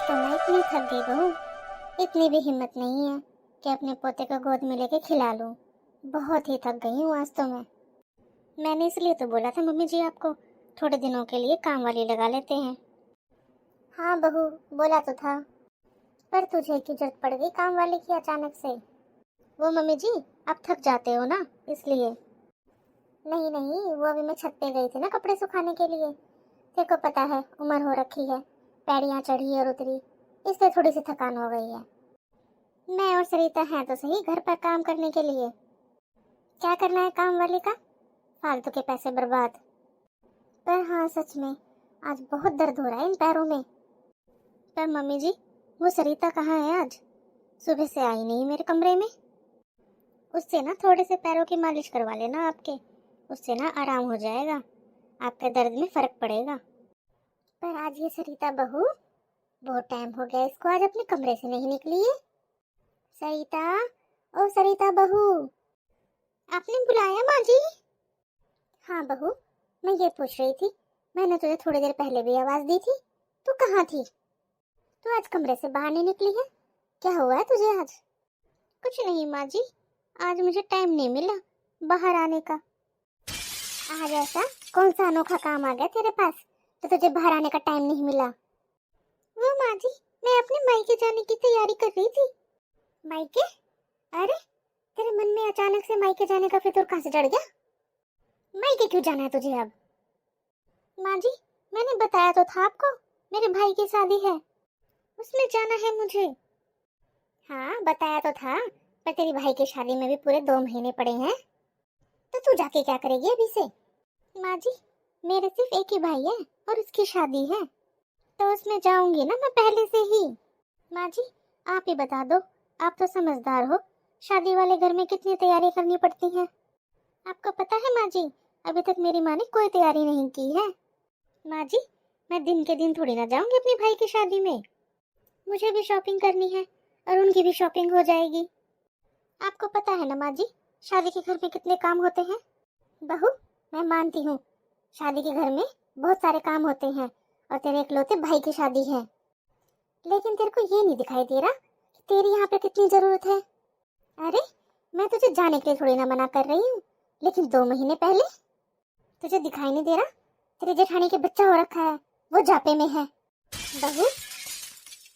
तो मैं इतनी थक गई बहू, इतनी भी हिम्मत नहीं है कि अपने पोते को गोद में लेके खिला लूं। बहुत ही थक गई हूँ आज तो मैंने इसलिए तो बोला था मम्मी जी आपको, थोड़े दिनों के लिए काम वाली लगा लेते हैं। हाँ बहू, बोला तो था, पर तुझे क्यों जरूरत पड़ गई काम वाले की अचानक से? वो मम्मी जी, आप थक जाते हो ना, इसलिए। नहीं नहीं, वो अभी मैं छत पे गई थी ना कपड़े सुखाने के लिए। तेरे को पता है उम्र हो रखी है, पैड़ियाँ चढ़ी और उतरी, इसलिए थोड़ी सी थकान हो गई है। मैं और सरिता हैं तो सही घर पर काम करने के लिए। क्या करना है काम वाले का? फालतू के पैसे बर्बाद। पर हाँ सच में आज बहुत दर्द हो रहा है इन पैरों में। पर मम्मी जी, वो सरिता कहाँ है आज? सुबह से आई नहीं मेरे कमरे में। उससे ना थोड़े से पैरों की मालिश करवा लेना आपके, उससे ना आराम हो जाएगा, आपके दर्द में फर्क पड़ेगा। पर आज ये सरिता बहू, बहुत टाइम हो गया इसको आज अपने कमरे से नहीं निकली है। सरिता, ओ सरिता बहू, आपने बुलाया माँ जी? हाँ बहू, मैं ये पूछ रही थी, मैंने तुझे थोड़ी देर पहले भी आवाज दी थी, तू कहाँ थी? तू आज कमरे से बाहर नहीं निकली है, क्या हुआ है तुझे आज? कुछ नहीं माँ जी, आज मुझे टाइम नहीं मिला बाहर आने का। आज ऐसा कौन सा अनोखा काम आ गया तेरे पास तो तुझे बाहर आने का टाइम नहीं मिला? वो माँ जी, मैं अपने मायके जाने की तैयारी कर रही थी। मायके? अरे तेरे मन में अचानक से मायके जाने का फितूर कहाँ से चढ़ गया? मायके क्यों जाना है तुझे अब? माँ जी, मैंने बताया तो था आपको, मेरे भाई की शादी है, उसमें जाना है मुझे। हाँ बताया तो था, पर तेरी भाई की शादी में भी पूरे 2 महीने पड़े हैं, तो तू जाके क्या करेगी अभी से? माँ जी, मेरे सिर्फ एक ही भाई है और उसकी शादी है, तो उसमें जाऊंगी ना मैं पहले से ही। माँ जी, आप ही बता दो, आप तो समझदार हो, शादी वाले घर में कितनी तैयारी करनी पड़ती है। आपको पता है माँ जी, अभी तक मेरी माँ ने कोई तैयारी नहीं की है। माँ जी, मैं दिन के दिन थोड़ी ना जाऊंगी अपने भाई की शादी में, मुझे भी शॉपिंग करनी है और उनकी भी शॉपिंग हो जाएगी। आपको पता है ना माँ जी, शादी के घर में कितने काम होते हैं। बहू, मैं मानती हूँ शादी के घर में बहुत सारे काम होते हैं और तेरे इकलौते भाई की शादी है, लेकिन तेरे को ये नहीं दिखाई दे रहा कि तेरी यहाँ पे कितनी जरूरत है। अरे मैं तुझे जाने के लिए थोड़ी ना मना कर रही हूँ, लेकिन 2 महीने पहले तुझे दिखाई नहीं दे रहा तेरी जेठानी के बच्चा हो रखा है, वो जापे में है। बहू,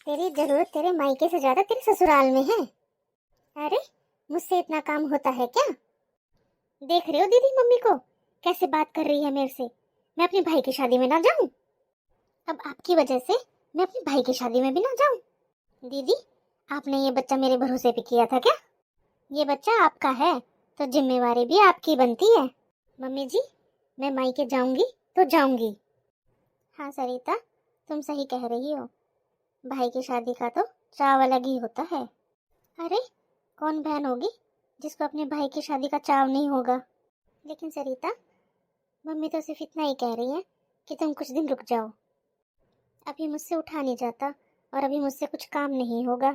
तेरी जरूरत तेरे मायके से ज्यादा तेरे ससुराल में है। अरे मुझसे इतना काम होता है क्या? देख रहे हो दीदी मम्मी को कैसे बात कर रही है मेरे से, मैं अपने भाई की शादी में ना जाऊं? अब आपकी वजह से मैं अपने भाई की शादी में भी ना जाऊं। दीदी, आपने ये बच्चा मेरे भरोसे पे किया था क्या? ये बच्चा आपका है तो जिम्मेवारी भी आपकी बनती है। मम्मी जी, मैं मायके जाऊंगी तो जाऊंगी। हाँ सरिता, तुम सही कह रही हो, भाई की शादी का तो चाव अलग ही होता है। अरे कौन बहन होगी जिसको अपने भाई की शादी का चाव नहीं होगा। लेकिन सरिता, मम्मी तो सिर्फ इतना ही कह रही है कि तुम कुछ दिन रुक जाओ, अभी मुझसे उठा नहीं जाता और अभी मुझसे कुछ काम नहीं होगा।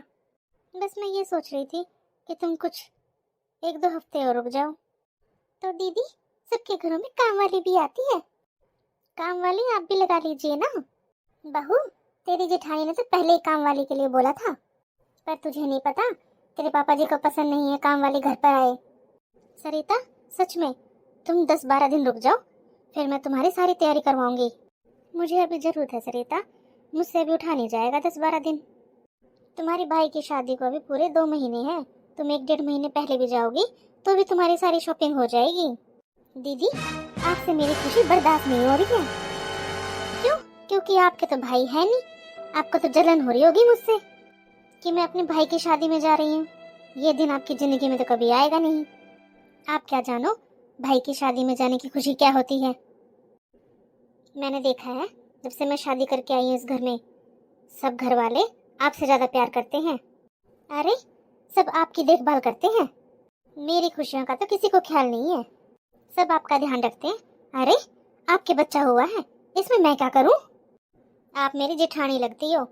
बस मैं ये सोच रही थी कि तुम कुछ 1-2 हफ्ते और रुक जाओ। तो दीदी, सबके घरों में काम वाली भी आती है, काम वाली आप भी लगा लीजिए ना। बहू, तेरी जेठानी ने तो पहले ही काम वाली के लिए बोला था, पर तुझे नहीं पता तेरे पापा जी को पसंद नहीं है काम वाली घर पर आए। सरिता, सच में तुम 10-12 दिन रुक जाओ, फिर मैं तुम्हारी सारी तैयारी करवाऊंगी। मुझे अभी जरूरत है सरिता, मुझसे भी उठा नहीं जाएगा 10-12 दिन। तुम्हारी भाई की शादी को अभी पूरे 2 महीने हैं, तुम 1-1.5 महीने पहले भी जाओगी तो भी तुम्हारी सारी शॉपिंग हो जाएगी। दीदी, आपसे मेरी खुशी बर्दाश्त नहीं हो रही है। क्यों? क्योंकि आपके तो भाई है नहीं, आपको तो जलन हो रही होगी मुझसे कि मैं अपने भाई की शादी में जा रही हूँ। ये दिन आपकी जिंदगी में तो कभी आएगा नहीं। आप क्या जानो भाई की शादी में जाने की खुशी क्या होती है। मैंने देखा है, जब से मैं शादी करके आई हूँ इस घर में, सब घर वाले आपसे ज्यादा प्यार करते हैं। अरे सब आपकी देखभाल करते हैं, मेरी खुशियों का तो किसी को ख्याल नहीं है, सब आपका ध्यान रखते हैं। अरे आपके बच्चा हुआ है, इसमें मैं क्या करूं? आप मेरी जेठानी लगती हो,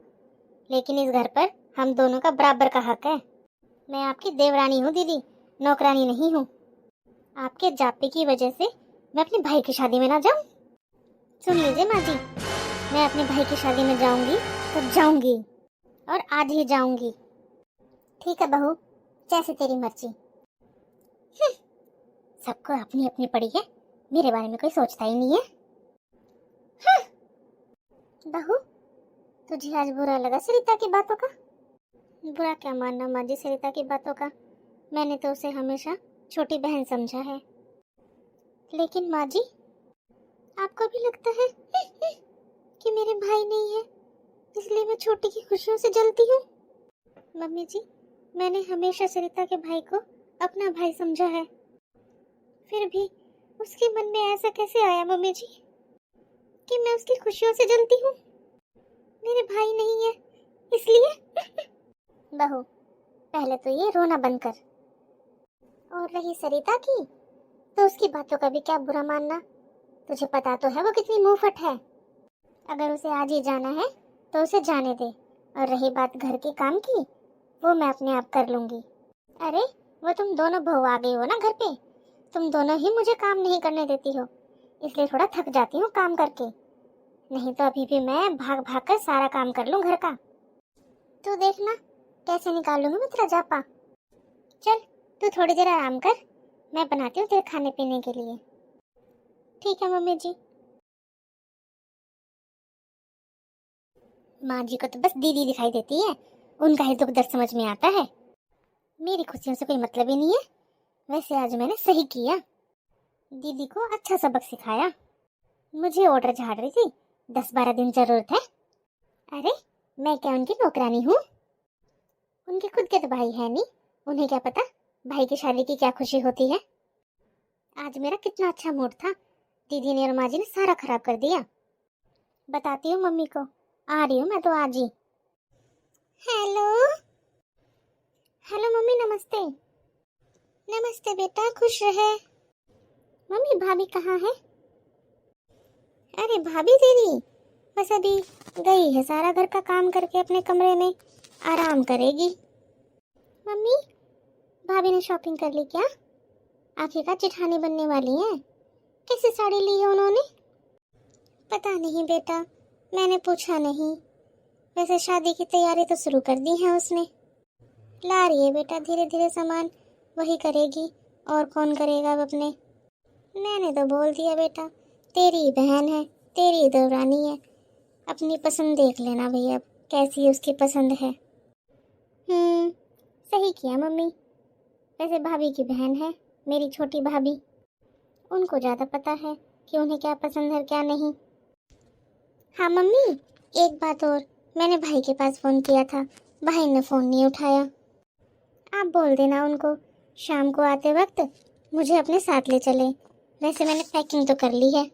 लेकिन इस घर पर हम दोनों का बराबर का हक है। मैं आपकी देवरानी हूँ दीदी, नौकरानी नहीं हूँ। आपके जापे की वजह से मैं अपने भाई की शादी में ना जाऊं? सुन लीजिए माँ जी, मैं अपने भाई की शादी में जाऊंगी तो जाऊंगी। और आज ही जाऊंगी। ठीक है बहू, जैसे तेरी मर्जी। सबको अपनी अपनी पड़ी है, मेरे बारे में कोई सोचता ही नहीं है। बहू, तुझे आज बुरा लगा सरिता की बातों का? बुरा क्या मानना माँ जी सरिता की बातों का, मैंने तो उसे हमेशा छोटी बहन समझा है। लेकिन माँ जी, आपको भी लगता है कि मेरे भाई नहीं है इसलिए मैं छोटी की खुशियों से जलती हूँ? मम्मी जी, मैंने हमेशा सरिता के भाई को अपना भाई समझा है, फिर भी उसके मन में ऐसा कैसे आया मम्मी जी कि मैं उसकी खुशियों से जलती हूँ? मेरे भाई नहीं है इसलिए। बहू, पहले तो ये रोना बंद कर। और रही सरिता की, तो उसकी बातों का भी क्या बुरा मानना। तुझे पता तो है वो कितनी मुंहफट है। अगर उसे आज ही जाना है तो उसे जाने दे, और रही बात घर के काम की, वो मैं अपने आप कर लूंगी। अरे वो तुम दोनों बहू आ गई हो ना घर पे, तुम दोनों ही मुझे काम नहीं करने देती हो, इसलिए थोड़ा थक जाती हूँ काम करके। नहीं तो अभी भी मैं भाग भाग कर सारा काम कर लूँ घर का। तू देखना कैसे निकालूंगी मैं तेरा जापा। चल तू थोड़ी देर आराम कर, मैं बनाती हूँ तेरे खाने पीने के लिए। ठीक है मम्मी जी। माँ जी को तो बस दीदी दिखाई देती है, उनका ही दुख दर्द समझ में आता है। मेरी खुशियों से कोई मतलब ही नहीं है। वैसे आज मैंने सही किया, दीदी को अच्छा सबक सिखाया। मुझे ऑर्डर झाड़ रही थी, 10-12 दिन जरूरत है। अरे मैं क्या उनकी नौकरानी हूँ? उनके खुद के तो भाई है नहीं, उन्हें क्या पता भाई की शादी की क्या खुशी होती है। आज मेरा कितना अच्छा मूड था, दीदी ने और माँ जी ने सारा खराब कर दिया। बताती हूँ मम्मी को, आ रही हूँ मैं तो आज ही। हेलो हेलो मम्मी, नमस्ते। नमस्ते बेटा, खुश रहे। मम्मी भाभी कहाँ है? अरे भाभी तेरी बस अभी गई है सारा घर का काम करके अपने कमरे में आराम करेगी। मम्मी, भाभी ने शॉपिंग कर ली क्या? आखिरकार जेठानी बनने वाली है, कैसी साड़ी ली है उन्होंने? पता नहीं बेटा, मैंने पूछा नहीं। वैसे शादी की तैयारी तो शुरू कर दी है उसने। ला रही है बेटा धीरे धीरे सामान, वही करेगी और कौन करेगा अब अपने। मैंने तो बोल दिया बेटा, तेरी बहन है, तेरी देवरानी है, अपनी पसंद देख लेना भैया, अब कैसी उसकी पसंद है। सही किया मम्मी। वैसे भाभी की बहन है मेरी छोटी भाभी, उनको ज़्यादा पता है कि उन्हें क्या पसंद है क्या नहीं। हाँ मम्मी, एक बात और, मैंने भाई के पास फ़ोन किया था, भाई ने फ़ोन नहीं उठाया। आप बोल देना उनको शाम को आते वक्त मुझे अपने साथ ले चले। वैसे मैंने पैकिंग तो कर ली है,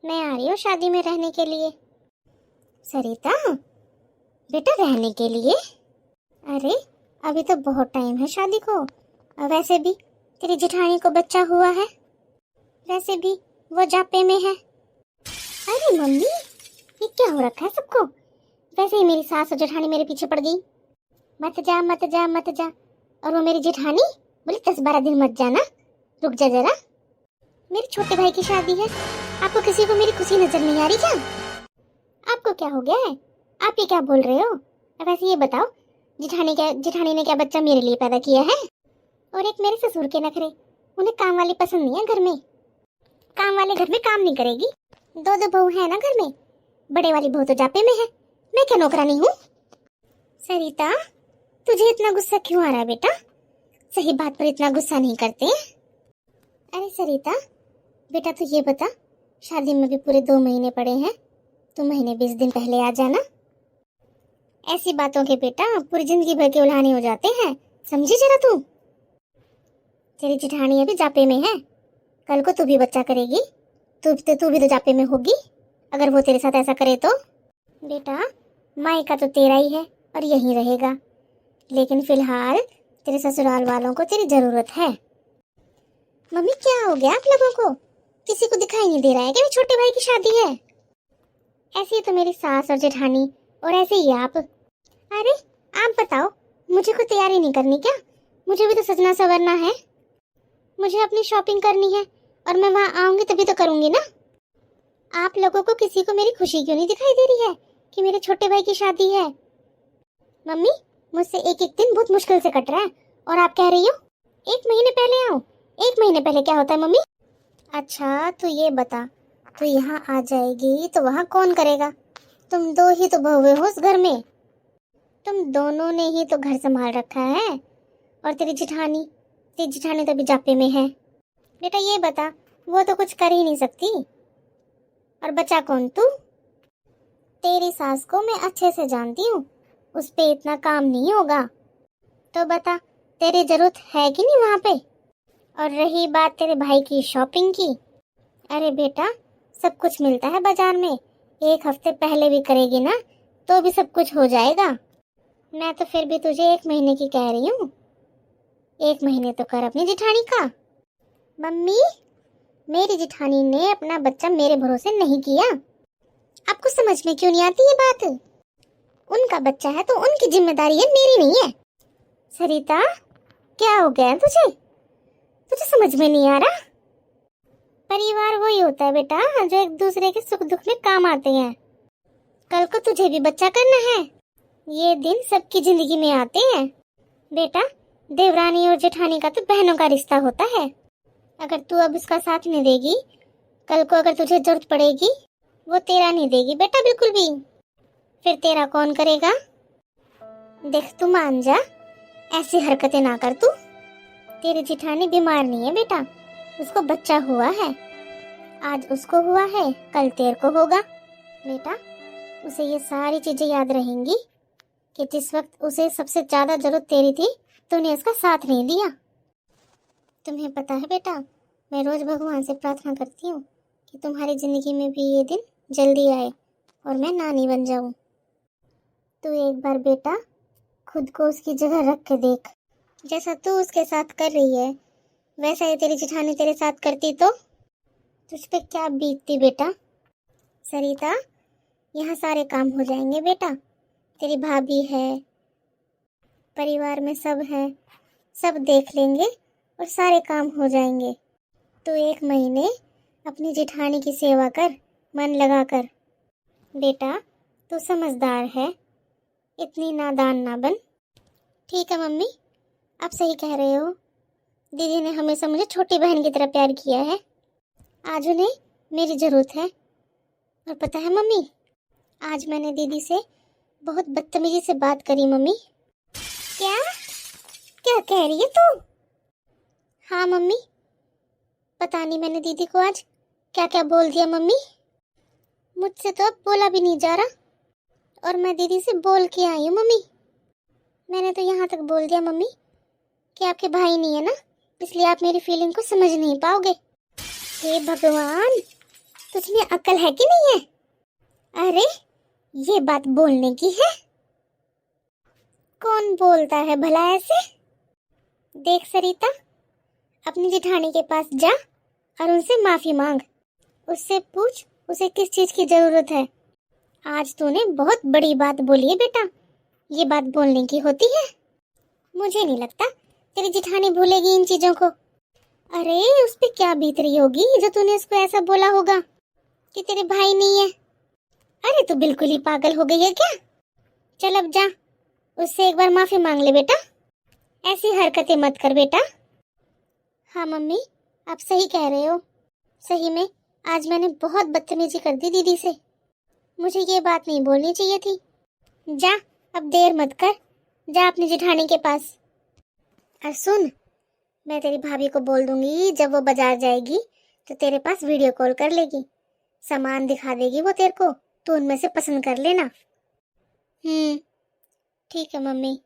मैं आ रही हूँ शादी में रहने के लिए। सरिता बेटा, रहने के लिए? अरे अभी तो बहुत टाइम है शादी को, और वैसे भी तेरी जेठानी को बच्चा हुआ है, वैसे भी वो जापे में है। अरे मम्मी, ये क्या हो रखा है सबको? वैसे ही मेरी सास और जेठानी मेरे पीछे पड़ गई, मत जा मत जा मत जा, और वो मेरी जेठानी बोली 10-12 दिन मत जाना, रुक जा जरा, मेरे छोटे भाई की शादी है। आपको किसी को मेरी खुशी नजर नहीं आ रही क्या? आपको क्या हो गया है? आप ये क्या बोल रहे हो? वैसे ये बताओ, जेठानी ने क्या बच्चा मेरे लिए पैदा किया है? और एक मेरे ससुर के नखरे, उन्हें काम वाली पसंद नहीं है घर में, काम वाले घर में काम नहीं करेगी। 2 बहू है ना घर में, बड़े वाली बहू तो जापे में है, मैं क्या नौकरानी हूँ? सरिता, तुझे इतना गुस्सा क्यों आ रहा है बेटा? सही बात पर इतना गुस्सा नहीं करते। अरे सरिता बेटा, तू ये बता, शादी में भी पूरे 2 महीने पड़े हैं, तू महीने 20 दिन पहले आ जाना। ऐसी बातों के बेटा पूरी जिंदगी भर के उल्हाने हो जाते हैं, समझी जरा तू। तेरी जेठानी अभी जापे में है, कल को तू भी बच्चा करेगी, तू भी तो जापे में होगी, अगर वो तेरे साथ ऐसा करे तो। बेटा मायका तो तेरा ही है और यहीं रहेगा, लेकिन फिलहाल तेरे ससुराल वालों को तेरी जरूरत है। मम्मी क्या हो गया आप लोगों को? किसी को दिखाई नहीं दे रहा है कि छोटे भाई की शादी है? ऐसी तो मेरी सास और जेठानी, और ऐसे ही आप। अरे आप बताओ, मुझे कोई तैयारी नहीं करनी क्या? मुझे भी तो सजना संवरना है, मुझे अपनी शॉपिंग करनी है, और मैं वहाँ आऊंगी तभी तो करूंगी ना। आप लोगों को किसी को मेरी खुशी क्यों नहीं दिखाई दे रही है कि मेरे छोटे भाई की शादी है? मम्मी, मुझसे एक एक दिन बहुत मुश्किल से कट रहा है और आप कह रही हो 1 महीने पहले आओ। 1 महीने पहले क्या होता है मम्मी? अच्छा तो ये बता, तू यहाँ आ जाएगी तो वहाँ कौन करेगा? तुम दो ही तो बहुएं हो उस घर में। तुम दोनों ने ही तो घर संभाल रखा है। और तेरी जिठानी तो अभी जापे में है। बेटा ये बता, वो तो कुछ कर ही नहीं सकती। और बचा कौन तू? तेरी सास को मैं अच्छे से जानती हूँ, उस पे इतना काम नहीं होगा। तो बता, तेरी जरूरत है कि नहीं वहाँ पे? और रही बात तेरे भाई की शॉपिंग की, अरे बेटा सब कुछ मिलता है बाजार में। 1 हफ्ते पहले भी करेगी ना तो भी सब कुछ हो जाएगा। मैं तो फिर भी तुझे 1 महीने की कह रही हूँ। 1 महीने तो कर अपनी जिठानी का। मम्मी, मेरी जिठानी ने अपना बच्चा मेरे भरोसे नहीं किया। आपको समझ में क्यों नहीं आती ये बात? उनका बच्चा है तो उनकी जिम्मेदारी है, मेरी नहीं है। सरिता, क्या हो गया तुझे? तुझे समझ में नहीं आ रहा? परिवार वही होता है बेटा जो एक दूसरे के सुख दुख में काम आते हैं। कल को तुझे भी बच्चा करना है। ये दिन सबकी जिंदगी में आते हैं। बेटा, देवरानी और जेठानी का तो बहनों का रिश्ता होता है। अगर तू अब इसका साथ नहीं देगी, कल को अगर तुझे जरूरत पड़ेगी वो तेरा नहीं देगी बेटा बिल्कुल भी। फिर तेरा कौन करेगा? देख तू मान जा, ऐसी हरकतें ना कर तू। तेरी जिठानी बीमार नहीं है बेटा, उसको बच्चा हुआ है। आज उसको हुआ है, कल तेरे को होगा। बेटा, उसे ये सारी चीजें याद रहेंगी कि जिस वक्त उसे सबसे ज्यादा जरूरत तेरी थी, तूने उसका साथ नहीं दिया। तुम्हें पता है बेटा, मैं रोज भगवान से प्रार्थना करती हूँ कि तुम्हारी जिंदगी में भी ये दिन जल्दी आए और मैं नानी बन जाऊं। तू एक बार बेटा खुद को उसकी जगह रख के देख। जैसा तू उसके साथ कर रही है वैसा ही तेरी जिठानी तेरे साथ करती तो तुझ पे क्या बीतती बेटा। सरिता, यहाँ सारे काम हो जाएंगे बेटा। तेरी भाभी है, परिवार में सब है, सब देख लेंगे और सारे काम हो जाएंगे। तू 1 महीने अपनी जिठानी की सेवा कर, मन लगा कर। बेटा तू समझदार है, इतनी नादान ना बन। ठीक है मम्मी, आप सही कह रहे हो। दीदी ने हमेशा मुझे छोटी बहन की तरह प्यार किया है, आज उन्हें मेरी जरूरत है। और पता है मम्मी, आज मैंने दीदी से बहुत बदतमीजी से बात करी मम्मी। क्या क्या कह रही है तू? हाँ मम्मी, पता नहीं मैंने दीदी को आज क्या क्या बोल दिया मम्मी। मुझसे तो अब बोला भी नहीं जा रहा और मैं दीदी से बोल के आई हूँ मम्मी। मैंने तो यहाँ तक बोल दिया मम्मी कि आपके भाई नहीं है ना, इसलिए आप मेरी फीलिंग को समझ नहीं पाओगे। हे भगवान, तुझमें अकल है कि नहीं है? अरे ये बात बोलने की है? कौन बोलता है भला ऐसे? देख सरिता, अपनी जिठानी के पास जा और उनसे माफी मांग। उससे पूछ उसे किस चीज की जरूरत है। आज तूने बहुत बड़ी बात बोली है बेटा, ये बात बोलने की होती है? मुझे नहीं लगता तेरी जिठानी भूलेगी इन चीजों को। अरे उस पे क्या बीत रही होगी जो तूने उसको ऐसा बोला होगा कि तेरे भाई नहीं है। अरे तू बिल्कुल ही पागल हो गई है क्या? चल अब जा, उससे एक बार माफी मांग ले बेटा। ऐसी हरकतें मत कर बेटा। हाँ मम्मी, आप सही कह रहे हो। सही में आज मैंने बहुत बदतमीजी कर दी दीदी से। मुझे ये बात नहीं बोलनी चाहिए थी। जा, अब देर मत कर, जा अपनी जिठानी के पास। और सुन, मैं तेरी भाभी को बोल दूंगी जब वो बाजार जाएगी तो तेरे पास वीडियो कॉल कर लेगी, सामान दिखा देगी वो तेरे को, तो उनमें से पसंद कर लेना। ठीक है मम्मी।